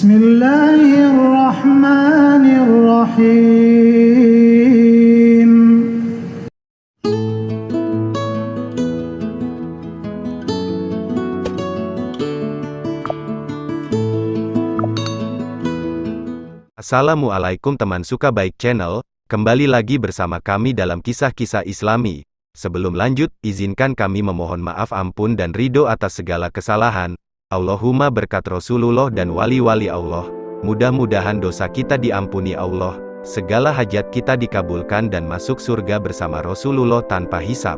Bismillahirrahmanirrahim. Assalamualaikum teman suka baik channel, kembali lagi bersama kami dalam kisah-kisah Islami. Sebelum lanjut, izinkan kami memohon maaf ampun dan ridho atas segala kesalahan. Allahumma berkat Rasulullah dan wali-wali Allah. Mudah-mudahan dosa kita diampuni Allah, segala hajat kita dikabulkan dan masuk surga bersama Rasulullah tanpa hisab.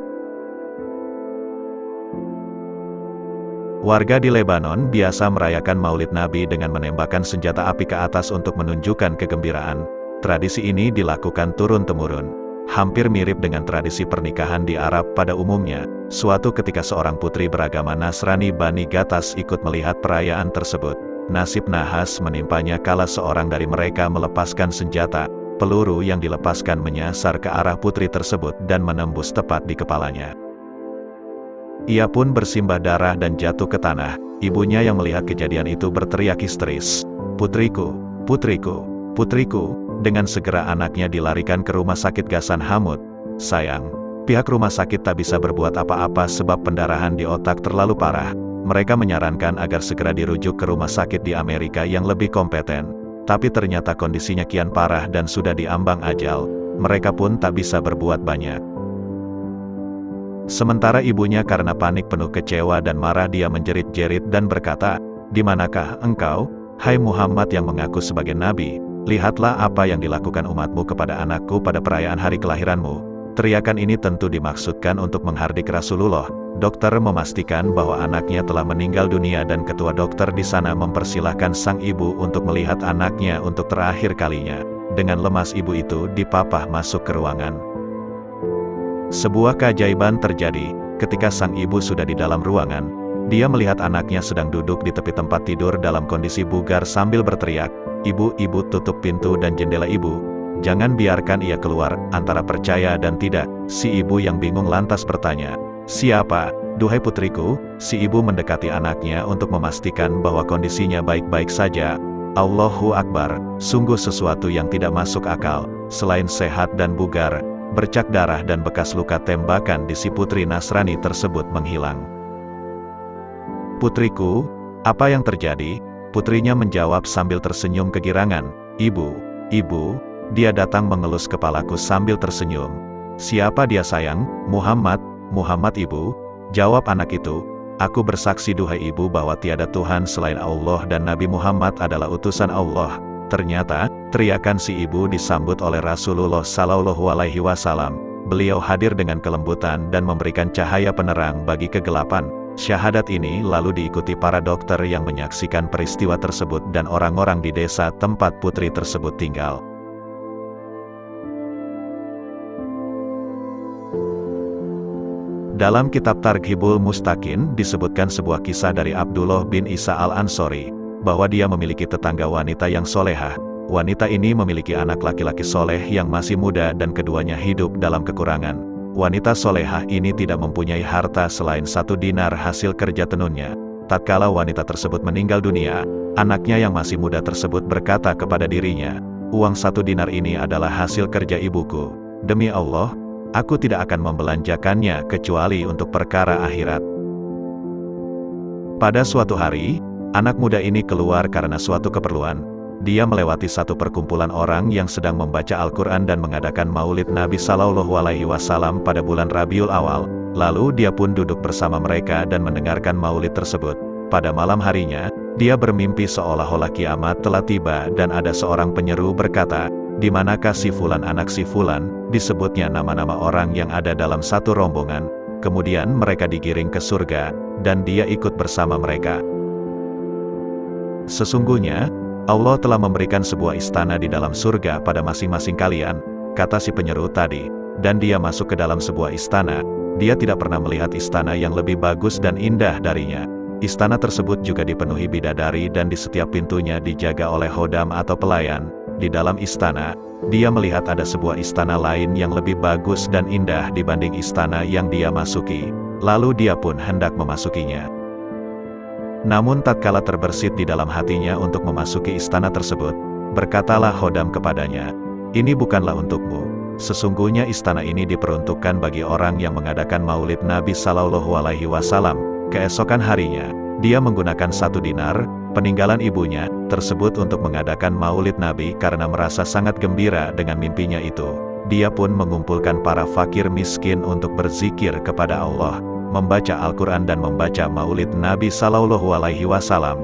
Warga di Lebanon biasa merayakan Maulid Nabi dengan menembakkan senjata api ke atas untuk menunjukkan kegembiraan. Tradisi ini dilakukan turun-temurun. Hampir mirip dengan tradisi pernikahan di Arab pada umumnya. Suatu ketika seorang putri beragama Nasrani Bani Gatas ikut melihat perayaan tersebut. Nasib nahas menimpanya kala seorang dari mereka melepaskan senjata. Peluru yang dilepaskan menyasar ke arah putri tersebut dan menembus tepat di kepalanya. Ia pun bersimbah darah dan jatuh ke tanah. Ibunya yang melihat kejadian itu berteriak histeris, "Putriku, putriku, putriku!" Dengan segera anaknya dilarikan ke rumah sakit Ghassan Hamud. Sayang, pihak rumah sakit tak bisa berbuat apa-apa sebab pendarahan di otak terlalu parah. Mereka menyarankan agar segera dirujuk ke rumah sakit di Amerika yang lebih kompeten. Tapi ternyata kondisinya kian parah dan sudah diambang ajal. Mereka pun tak bisa berbuat banyak. Sementara ibunya karena panik penuh kecewa dan marah dia menjerit-jerit dan berkata, "Di manakah engkau, hai Muhammad yang mengaku sebagai nabi? Lihatlah apa yang dilakukan umatmu kepada anakku pada perayaan hari kelahiranmu." Teriakan ini tentu dimaksudkan untuk menghardik Rasulullah. Dokter memastikan bahwa anaknya telah meninggal dunia dan ketua dokter di sana mempersilahkan sang ibu untuk melihat anaknya untuk terakhir kalinya. Dengan lemas ibu itu dipapah masuk ke ruangan. Sebuah keajaiban terjadi, ketika sang ibu sudah di dalam ruangan, dia melihat anaknya sedang duduk di tepi tempat tidur dalam kondisi bugar sambil berteriak, "Ibu, ibu, tutup pintu dan jendela ibu. Jangan biarkan ia keluar." Antara percaya dan tidak, si ibu yang bingung lantas bertanya, "Siapa, duhai putriku?" Si ibu mendekati anaknya untuk memastikan bahwa kondisinya baik-baik saja. Allahu Akbar, sungguh sesuatu yang tidak masuk akal. Selain sehat dan bugar, bercak darah dan bekas luka tembakan di si putri Nasrani tersebut menghilang. "Putriku, apa yang terjadi?" Putrinya menjawab sambil tersenyum kegirangan, "Ibu, ibu, dia datang mengelus kepalaku sambil tersenyum." "Siapa dia sayang?" "Muhammad, Muhammad ibu," jawab anak itu. "Aku bersaksi duhai ibu bahwa tiada Tuhan selain Allah dan Nabi Muhammad adalah utusan Allah." Ternyata, teriakan si ibu disambut oleh Rasulullah Shallallahu Alaihi Wasallam. Beliau hadir dengan kelembutan dan memberikan cahaya penerang bagi kegelapan. Syahadat ini lalu diikuti para dokter yang menyaksikan peristiwa tersebut dan orang-orang di desa tempat putri tersebut tinggal. Dalam kitab Targhibul Mustaqin disebutkan sebuah kisah dari Abdullah bin Isa al-Ansori, bahwa dia memiliki tetangga wanita yang solehah. Wanita ini memiliki anak laki-laki soleh yang masih muda dan keduanya hidup dalam kekurangan. Wanita solehah ini tidak mempunyai harta selain 1 dinar hasil kerja tenunnya. Tatkala wanita tersebut meninggal dunia, anaknya yang masih muda tersebut berkata kepada dirinya, "Uang 1 dinar ini adalah hasil kerja ibuku. Demi Allah, aku tidak akan membelanjakannya kecuali untuk perkara akhirat." Pada suatu hari, anak muda ini keluar karena suatu keperluan. Dia melewati satu perkumpulan orang yang sedang membaca Al-Quran dan mengadakan Maulid Nabi Shallallahu Alaihi Wasallam pada bulan Rabiul Awal. Lalu dia pun duduk bersama mereka dan mendengarkan Maulid tersebut. Pada malam harinya, dia bermimpi seolah-olah kiamat telah tiba dan ada seorang penyeru berkata, "Di manakah si Fulan anak si Fulan?" Disebutnya nama-nama orang yang ada dalam satu rombongan. Kemudian mereka digiring ke surga, dan dia ikut bersama mereka. "Sesungguhnya, Allah telah memberikan sebuah istana di dalam surga pada masing-masing kalian," kata si penyeru tadi, dan dia masuk ke dalam sebuah istana. Dia tidak pernah melihat istana yang lebih bagus dan indah darinya. Istana tersebut juga dipenuhi bidadari dan di setiap pintunya dijaga oleh khodam atau pelayan. Di dalam istana, dia melihat ada sebuah istana lain yang lebih bagus dan indah dibanding istana yang dia masuki. Lalu dia pun hendak memasukinya. Namun tatkala terbersit di dalam hatinya untuk memasuki istana tersebut, berkatalah Khodam kepadanya, "Ini bukanlah untukmu. Sesungguhnya istana ini diperuntukkan bagi orang yang mengadakan maulid Nabi Sallallahu Alaihi Wasallam." Keesokan harinya, dia menggunakan 1 dinar, peninggalan ibunya, tersebut untuk mengadakan maulid Nabi karena merasa sangat gembira dengan mimpinya itu. Dia pun mengumpulkan para fakir miskin untuk berzikir kepada Allah, membaca Al-Quran dan membaca maulid Nabi Sallallahu Alaihi Wasallam.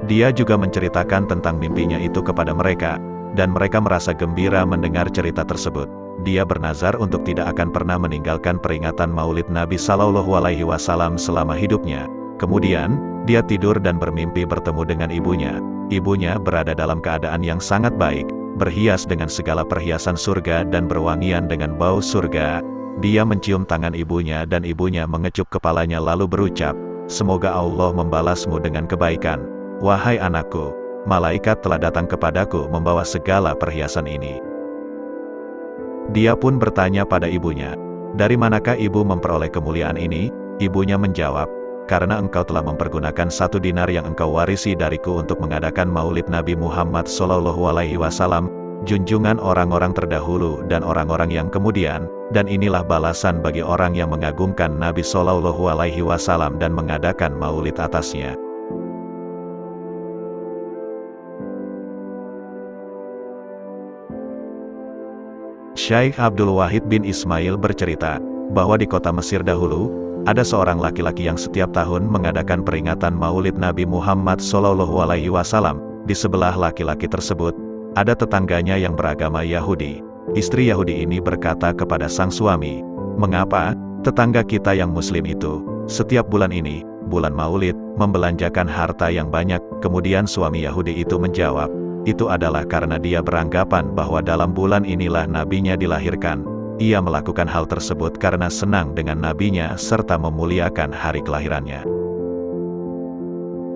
Dia juga menceritakan tentang mimpinya itu kepada mereka, dan mereka merasa gembira mendengar cerita tersebut. Dia bernazar untuk tidak akan pernah meninggalkan peringatan maulid Nabi Sallallahu Alaihi Wasallam selama hidupnya. Kemudian, dia tidur dan bermimpi bertemu dengan ibunya. Ibunya berada dalam keadaan yang sangat baik, berhias dengan segala perhiasan surga dan berwangian dengan bau surga. Dia mencium tangan ibunya dan ibunya mengecup kepalanya lalu berucap, "Semoga Allah membalasmu dengan kebaikan. Wahai anakku, malaikat telah datang kepadaku membawa segala perhiasan ini." Dia pun bertanya pada ibunya, "Dari manakah ibu memperoleh kemuliaan ini?" Ibunya menjawab, "Karena engkau telah mempergunakan 1 dinar yang engkau warisi dariku untuk mengadakan maulid Nabi Muhammad Sallallahu Alaihi Wasallam, junjungan orang-orang terdahulu dan orang-orang yang kemudian, dan inilah balasan bagi orang yang mengagungkan Nabi Sallallahu Alaihi Wasallam dan mengadakan maulid atasnya." Syekh Abdul Wahid bin Ismail bercerita, bahwa di kota Mesir dahulu, ada seorang laki-laki yang setiap tahun mengadakan peringatan maulid Nabi Muhammad Sallallahu Alaihi Wasallam. Di sebelah laki-laki tersebut, ada tetangganya yang beragama Yahudi. Istri Yahudi ini berkata kepada sang suami, "Mengapa tetangga kita yang muslim itu, setiap bulan ini, bulan maulid, membelanjakan harta yang banyak?" Kemudian suami Yahudi itu menjawab, "Itu adalah karena dia beranggapan bahwa dalam bulan inilah nabinya dilahirkan. Ia melakukan hal tersebut karena senang dengan nabinya serta memuliakan hari kelahirannya."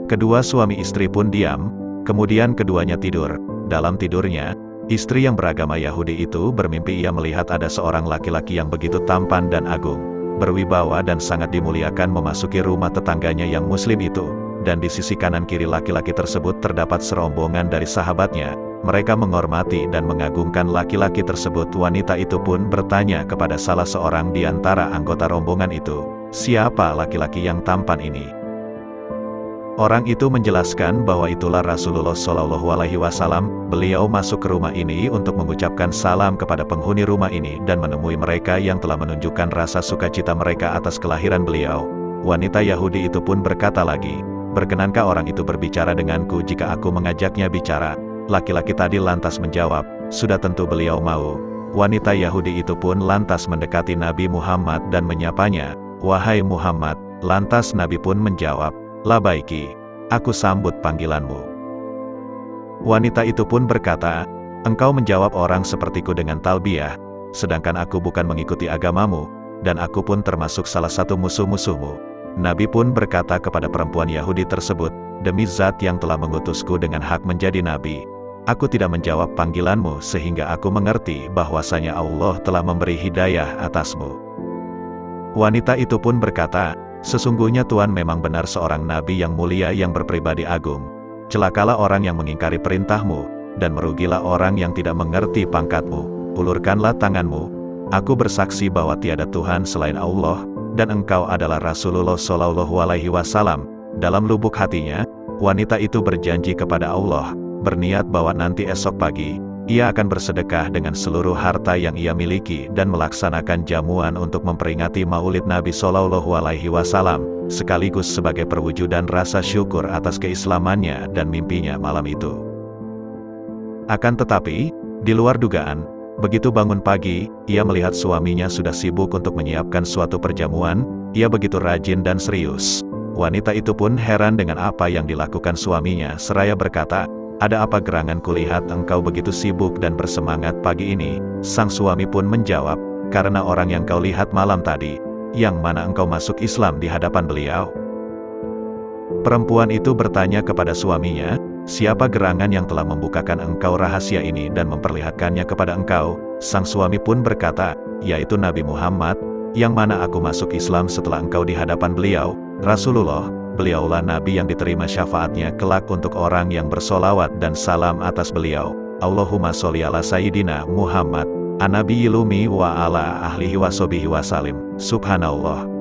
Kedua suami istri pun diam, kemudian keduanya tidur. Dalam tidurnya, istri yang beragama Yahudi itu bermimpi ia melihat ada seorang laki-laki yang begitu tampan dan agung, berwibawa dan sangat dimuliakan memasuki rumah tetangganya yang muslim itu. Dan di sisi kanan kiri laki-laki tersebut terdapat serombongan dari sahabatnya. Mereka menghormati dan mengagungkan laki-laki tersebut. Wanita itu pun bertanya kepada salah seorang di antara anggota rombongan itu, "Siapa laki-laki yang tampan ini?" Orang itu menjelaskan bahwa itulah Rasulullah Shallallahu Alaihi Wasallam. Beliau masuk ke rumah ini untuk mengucapkan salam kepada penghuni rumah ini dan menemui mereka yang telah menunjukkan rasa sukacita mereka atas kelahiran beliau. Wanita Yahudi itu pun berkata lagi, "Berkenankah orang itu berbicara denganku jika aku mengajaknya bicara?" Laki-laki tadi lantas menjawab, "Sudah tentu beliau mau." Wanita Yahudi itu pun lantas mendekati Nabi Muhammad dan menyapanya, "Wahai Muhammad." Lantas Nabi pun menjawab, "Labaiki, aku sambut panggilanmu." Wanita itu pun berkata, "Engkau menjawab orang sepertiku dengan talbiyah, sedangkan aku bukan mengikuti agamamu, dan aku pun termasuk salah satu musuh-musuhmu." Nabi pun berkata kepada perempuan Yahudi tersebut, "Demi Zat yang telah mengutusku dengan hak menjadi Nabi, aku tidak menjawab panggilanmu sehingga aku mengerti bahwasanya Allah telah memberi hidayah atasmu." Wanita itu pun berkata, "Sesungguhnya Tuhan memang benar seorang Nabi yang mulia yang berpribadi agung. Celakalah orang yang mengingkari perintahmu, dan merugilah orang yang tidak mengerti pangkatmu. Ulurkanlah tanganmu. Aku bersaksi bahwa tiada Tuhan selain Allah, dan engkau adalah Rasulullah Shallallahu Alaihi Wasallam." Dalam lubuk hatinya, wanita itu berjanji kepada Allah, berniat bahwa nanti esok pagi, ia akan bersedekah dengan seluruh harta yang ia miliki dan melaksanakan jamuan untuk memperingati maulid Nabi Shallallahu Alaihi Wasallam, sekaligus sebagai perwujudan rasa syukur atas keislamannya dan mimpinya malam itu. Akan tetapi, di luar dugaan, begitu bangun pagi, ia melihat suaminya sudah sibuk untuk menyiapkan suatu perjamuan. Ia begitu rajin dan serius. Wanita itu pun heran dengan apa yang dilakukan suaminya, seraya berkata, "Ada apa gerangan kulihat engkau begitu sibuk dan bersemangat pagi ini?" Sang suami pun menjawab, "Karena orang yang kau lihat malam tadi, yang mana engkau masuk Islam di hadapan beliau." Perempuan itu bertanya kepada suaminya, "Siapa gerangan yang telah membukakan engkau rahasia ini dan memperlihatkannya kepada engkau?" Sang suami pun berkata, "Yaitu Nabi Muhammad, yang mana aku masuk Islam setelah engkau di hadapan beliau." "Rasulullah, beliaulah Nabi yang diterima syafaatnya kelak untuk orang yang bersolawat dan salam atas beliau. Allahumma sholli ala Sayyidina Muhammad, an-nabiyil ummi wa ala ahlihi wa sahbihi wa salim. Subhanallah.